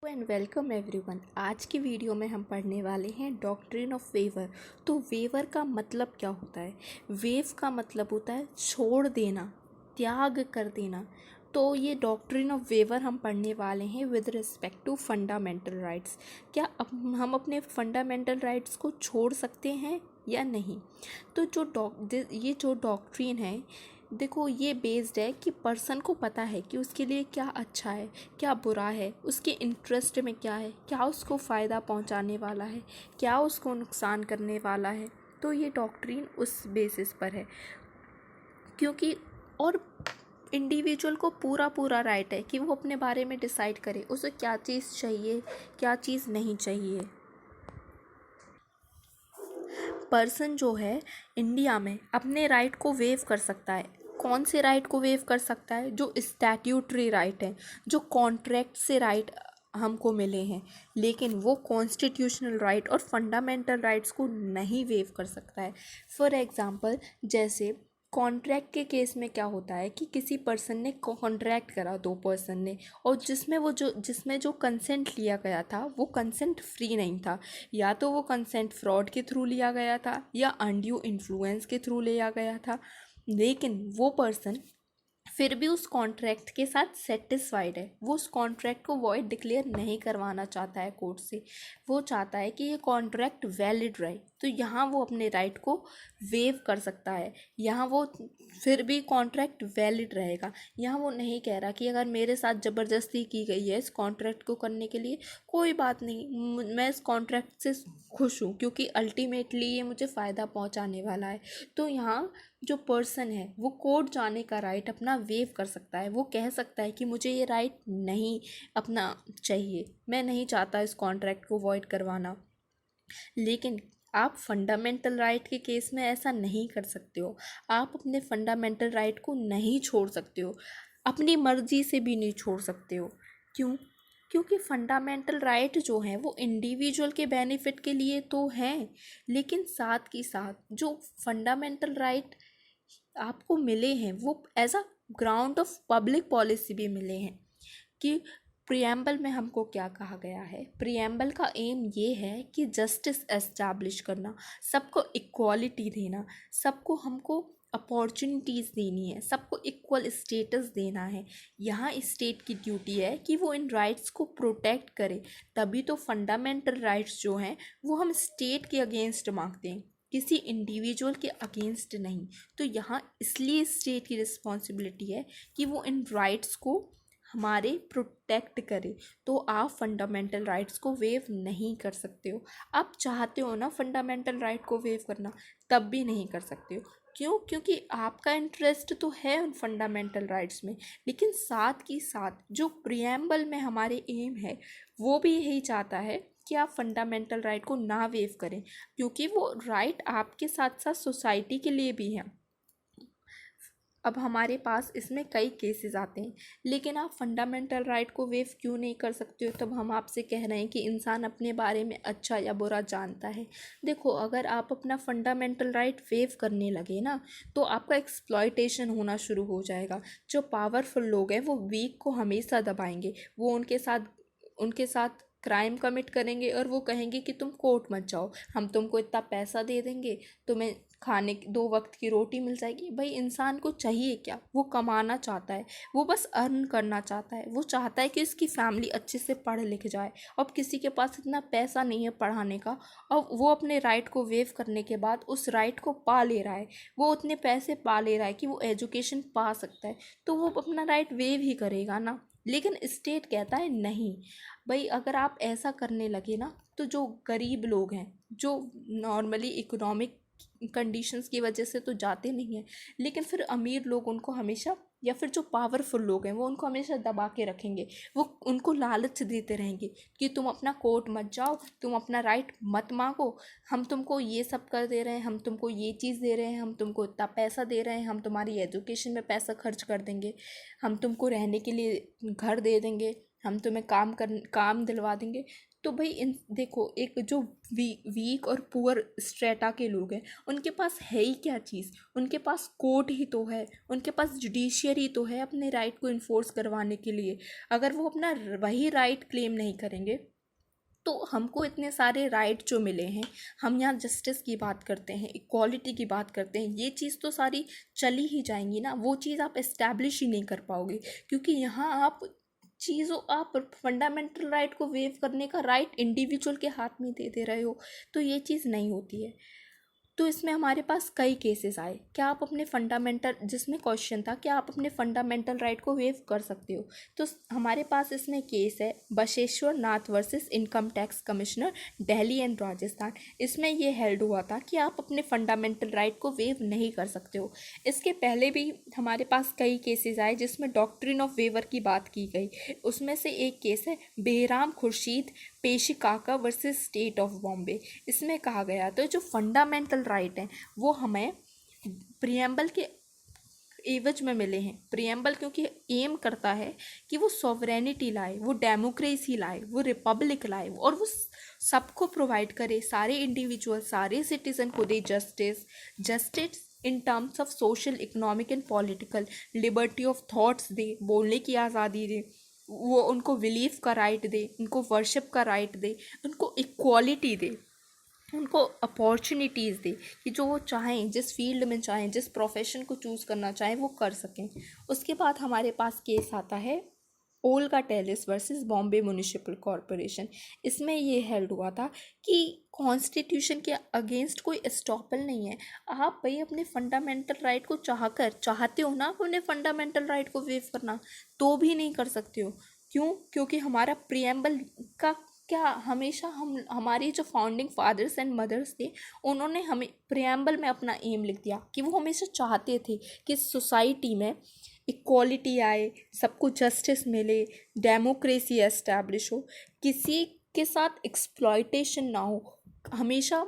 And welcome everyone. आज की video में हम पढ़ने वाले हैं डॉक्ट्रिन ऑफ वेवर। तो वेवर का मतलब क्या होता है? वेव का मतलब होता है छोड़ देना, त्याग कर देना। तो ये डॉक्ट्रिन ऑफ वेवर हम पढ़ने वाले हैं with respect to fundamental rights. क्या हम अपने फंडामेंटल राइट्स को छोड़ सकते हैं या नहीं? तो ये जो डॉक्ट्रिन है, देखो, ये बेस्ड है कि पर्सन को पता है कि उसके लिए क्या अच्छा है, क्या बुरा है, उसके इंटरेस्ट में क्या है, क्या उसको फ़ायदा पहुंचाने वाला है, क्या उसको नुकसान करने वाला है। तो ये डॉक्ट्रिन उस बेसिस पर है, क्योंकि और इंडिविजुअल को पूरा राइट है कि वो अपने बारे में डिसाइड करे उसे क्या चीज़ चाहिए, क्या चीज़ नहीं चाहिए। पर्सन जो है इंडिया में अपने राइट को वेव कर सकता है। कौन से राइट को वेव कर सकता है? जो स्टैट्यूटरी राइट है, जो कॉन्ट्रैक्ट से राइट हमको मिले हैं, लेकिन वो कॉन्स्टिट्यूशनल राइट और फंडामेंटल राइट्स को नहीं वेव कर सकता है। फॉर एग्जांपल, जैसे कॉन्ट्रैक्ट के केस में क्या होता है कि किसी पर्सन ने कॉन्ट्रैक्ट करा, दो पर्सन ने, और जिसमें जो कंसेंट लिया गया था वो कंसेंट फ्री नहीं था। या तो वो कंसेंट फ्रॉड के थ्रू लिया गया था या अनड्यू इन्फ्लुएंस के थ्रू लिया गया था, लेकिन वो पर्सन फिर भी उस कॉन्ट्रैक्ट के साथ सेटिस्फाइड है। वो उस कॉन्ट्रैक्ट को वॉइड डिक्लेयर नहीं करवाना चाहता है कोर्ट से। वो चाहता है कि ये कॉन्ट्रैक्ट वैलिड रहे। तो यहाँ वो अपने राइट को वेव कर सकता है। यहाँ वो फिर भी कॉन्ट्रैक्ट वैलिड रहेगा। यहाँ वो नहीं कह रहा कि अगर मेरे साथ ज़बरदस्ती की गई है इस कॉन्ट्रैक्ट को करने के लिए, कोई बात नहीं, मैं इस कॉन्ट्रैक्ट से खुश हूँ क्योंकि अल्टीमेटली ये मुझे फ़ायदा पहुँचाने वाला है। तो यहाँ जो पर्सन है वो कोर्ट जाने का राइट अपना वेव कर सकता है। वो कह सकता है कि मुझे ये राइट नहीं अपना चाहिए, मैं नहीं चाहता इस कॉन्ट्रैक्ट को वॉइड करवाना। लेकिन आप फंडामेंटल राइट के केस में ऐसा नहीं कर सकते हो। आप अपने फंडामेंटल राइट को नहीं छोड़ सकते हो, अपनी मर्जी से भी नहीं छोड़ सकते हो। क्यों? क्योंकि फंडामेंटल राइट जो हैं वो इंडिविजुअल के बेनिफिट के लिए तो हैं, लेकिन साथ के साथ जो फंडामेंटल राइट आपको मिले हैं वो as a ground of public policy भी मिले हैं। कि प्रियम्बल में हमको क्या कहा गया है? प्रियम्बल का एम ये है कि जस्टिस एस्टैब्लिश करना, सबको इक्वालिटी देना, सबको हमको अपॉर्चुनिटीज़ देनी है, सबको इक्वल स्टेटस देना है। यहाँ स्टेट की ड्यूटी है कि वो इन राइट्स को प्रोटेक्ट करे। तभी तो फंडामेंटल राइट्स जो हैं वो हम स्टेट के अगेंस्ट मांगते हैं, किसी इंडिविजुअल के अगेंस्ट नहीं। तो यहाँ इसलिए स्टेट की रिस्पॉन्सिबिलिटी है कि वो इन राइट्स को हमारे प्रोटेक्ट करे। तो आप फंडामेंटल राइट्स को वेव नहीं कर सकते हो। आप चाहते हो ना फंडामेंटल राइट को वेव करना, तब भी नहीं कर सकते हो। क्यों? क्योंकि आपका इंटरेस्ट तो है उन फंडामेंटल राइट्स में, लेकिन साथ ही साथ जो प्रियम्बल में हमारे एम है वो भी यही चाहता है कि आप फंडामेंटल राइट को ना वेव करें, क्योंकि वो राइट आपके साथ साथ सोसाइटी के लिए भी है। अब हमारे पास इसमें कई केसेस आते हैं, लेकिन आप फंडामेंटल राइट को वेव क्यों नहीं कर सकते हो? तब हम आपसे कह रहे हैं कि इंसान अपने बारे में अच्छा या बुरा जानता है। देखो, अगर आप अपना फंडामेंटल राइट वेव करने लगे ना, तो आपका एक्सप्लॉयटेशन होना शुरू हो जाएगा। जो पावरफुल लोग हैं वो वीक को हमेशा दबाएंगे। वो उनके साथ क्राइम कमिट करेंगे और वो कहेंगे कि तुम कोर्ट मत जाओ, हम तुमको इतना पैसा दे देंगे, तुम्हें खाने 2 वक्त की रोटी मिल जाएगी। भाई, इंसान को चाहिए क्या? वो कमाना चाहता है, वो बस अर्न करना चाहता है। वो चाहता है कि उसकी फैमिली अच्छे से पढ़ लिख जाए। अब किसी के पास इतना पैसा नहीं है पढ़ाने का, और वो अपने राइट को वेव करने के बाद उस राइट को पा ले रहा है, वो उतने पैसे पा ले रहा है कि वो एजुकेशन पा सकता है, तो वो अपना राइट वेव ही करेगा ना। लेकिन स्टेट कहता है नहीं। भाई, अगर आप ऐसा करने लगे ना, तो जो गरीब लोग हैं, जो नॉर्मली इकोनॉमिक कंडीशंस की वजह से तो जाते नहीं हैं, लेकिन फिर अमीर लोग उनको हमेशा, या फिर जो पावरफुल लोग हैं वो उनको हमेशा दबा के रखेंगे। वो उनको लालच देते रहेंगे कि तुम अपना कोर्ट मत जाओ, तुम अपना राइट मत मांगो, हम तुमको ये सब कर दे रहे हैं, हम तुमको ये चीज़ दे रहे हैं, हम तुमको इतना पैसा दे रहे हैं, हम तुम्हारी एजुकेशन में पैसा खर्च कर देंगे, हम तुमको रहने के लिए घर दे देंगे, हम तुम्हें काम दिलवा देंगे। तो भाई इन देखो, एक जो वीक और पुअर स्ट्रेटा के लोग हैं, उनके पास है ही क्या चीज़? उनके पास कोर्ट ही तो है, उनके पास जुडिशियरी तो है अपने राइट को इन्फोर्स करवाने के लिए। अगर वो अपना वही राइट क्लेम नहीं करेंगे तो हमको इतने सारे राइट जो मिले हैं, हम यहाँ जस्टिस की बात करते हैं, इक्वालिटी की बात करते हैं, ये चीज़ तो सारी चली ही जाएंगी ना। वो चीज़ आप इस्टेब्लिश ही नहीं कर पाओगे, क्योंकि यहाँ आप फंडामेंटल राइट को वेव करने का राइट इंडिविजुअल के हाथ में दे रहे हो। तो ये चीज़ नहीं होती है। तो इसमें हमारे पास कई केसेस आए, क्या आप अपने फंडामेंटल, जिसमें क्वेश्चन था क्या आप अपने फंडामेंटल राइट को वेव कर सकते हो। तो हमारे पास इसमें केस है Basheshwar Nath versus income tax commissioner Delhi and Rajasthan. इसमें ये हेल्ड हुआ था कि आप अपने फंडामेंटल राइट को वेव नहीं कर सकते हो। इसके पहले भी हमारे पास कई केसेस आए जिसमें डॉक्ट्रिन ऑफ वेवर की बात की गई। उसमें से एक केस है Behram Khurshid Pesikaka versus state of Bombay. इसमें कहा गया तो जो फंडामेंटल राइट हैं वो हमें प्रियम्बल के एवज में मिले हैं। प्रियम्बल क्योंकि एम करता है कि वो सॉवरेनिटी लाए, वो डेमोक्रेसी लाए, वो रिपब्लिक लाए, और वो सबको प्रोवाइड करे, सारे इंडिविजुअल, सारे सिटीजन को दे justice in terms of social, economic and political, liberty of thoughts दे, बोलने की आज़ादी दे, वो उनको बिलीफ का राइट दे, उनको वर्शिप का राइट दे, उनको इक्वालिटी दे, उनको अपॉर्चुनिटीज़ दे कि जो वो चाहें, जिस फील्ड में चाहें, जिस प्रोफेशन को चूज़ करना चाहें वो कर सकें। उसके बाद हमारे पास केस आता है Olga Tellis versus Bombay municipal corporation. इसमें ये हेल्ड हुआ था कि कॉन्स्टिट्यूशन के अगेंस्ट कोई एस्टॉपल नहीं है। आप भाई अपने फंडामेंटल राइट को चाहते हो ना, अपने फंडामेंटल राइट को वेव करना, तो भी नहीं कर सकते हो। क्यों? क्योंकि हमारा प्रियम्बल का क्या, हमेशा हमारी जो फाउंडिंग फादर्स एंड मदर्स थे, उन्होंने हमें प्रियम्बल में अपना एम लिख दिया कि वो हमेशा चाहते थे कि सोसाइटी में इक्वालिटी आए, सबको जस्टिस मिले, डेमोक्रेसी एस्टैब्लिश हो, किसी के साथ एक्सप्लॉयटेशन ना हो, हमेशा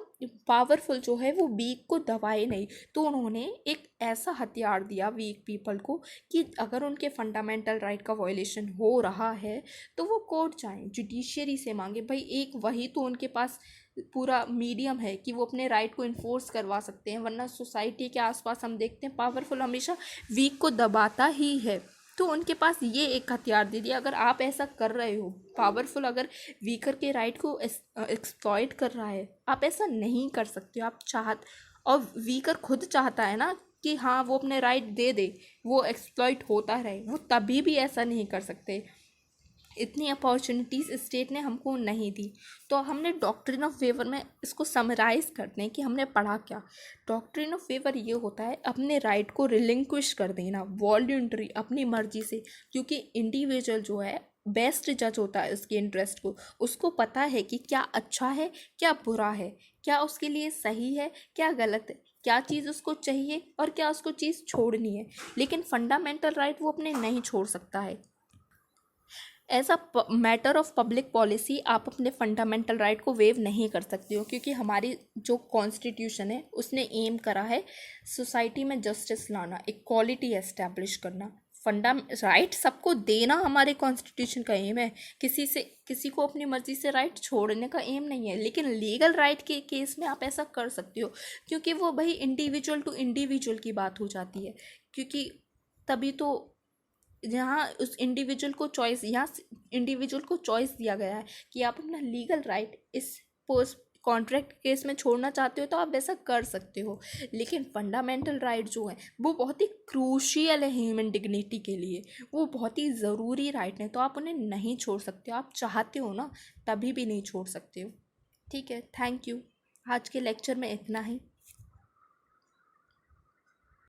पावरफुल जो है वो वीक को दबाए नहीं। तो उन्होंने एक ऐसा हथियार दिया वीक पीपल को कि अगर उनके फंडामेंटल राइट का वायलेशन हो रहा है तो वो कोर्ट जाएं, जुडिशियरी से मांगे। भाई एक वही तो उनके पास पूरा मीडियम है कि वो अपने राइट को इन्फोर्स करवा सकते हैं, वरना सोसाइटी के आसपास हम देखते हैं पावरफुल हमेशा वीक को दबाता ही है। तो उनके पास ये एक हथियार दे दिया, अगर आप ऐसा कर रहे हो, पावरफुल अगर वीकर के राइट को एक्सप्लॉइट कर रहा है, आप ऐसा नहीं कर सकते हो। और वीकर खुद चाहता है ना कि हाँ वो अपने राइट दे दे, वो एक्सप्लॉइट होता रहे, वो तभी भी ऐसा नहीं कर सकते। इतनी अपॉर्चुनिटीज़ स्टेट ने हमको नहीं दी। तो हमने डॉक्ट्रिन ऑफ वेवर में इसको समराइज़ करते हैं कि हमने पढ़ा क्या। डॉक्ट्रिन ऑफ वेवर ये होता है अपने राइट को रिलिंक्विश कर देना वॉल्यूंटरी, अपनी मर्जी से, क्योंकि इंडिविजुअल जो है बेस्ट जज होता है उसके इंटरेस्ट को, उसको पता है कि क्या अच्छा है क्या बुरा है, क्या उसके लिए सही है क्या गलत है, क्या चीज़ उसको चाहिए और क्या उसको चीज़ छोड़नी है। लेकिन फंडामेंटल राइट वो अपने नहीं छोड़ सकता है। As a matter of public policy आप अपने फंडामेंटल राइट को वेव नहीं कर सकते हो, क्योंकि हमारी जो कॉन्स्टिट्यूशन है उसने एम करा है सोसाइटी में जस्टिस लाना, इक्वालिटी एस्टैब्लिश करना, राइट सबको देना हमारे कॉन्स्टिट्यूशन का एम है। किसी को अपनी मर्जी से राइट छोड़ने का एम नहीं है। लेकिन लीगल राइट के केस में आप ऐसा कर सकते हो, क्योंकि वो भाई इंडिविजुअल टू इंडिविजुअल की बात हो जाती है। क्योंकि तभी तो जहाँ उस इंडिविजुअल को चॉइस दिया गया है कि आप अपना लीगल राइट इस पोस्ट कॉन्ट्रैक्ट केस में छोड़ना चाहते हो तो आप वैसा कर सकते हो। लेकिन फंडामेंटल राइट जो है वो बहुत ही क्रूशियल है ह्यूमन डिग्निटी के लिए, वो बहुत ही ज़रूरी राइट है, तो आप उन्हें नहीं छोड़ सकते हो। आप चाहते हो ना तभी भी नहीं छोड़ सकते हो। ठीक है, थैंक यू। आज के लेक्चर में इतना ही।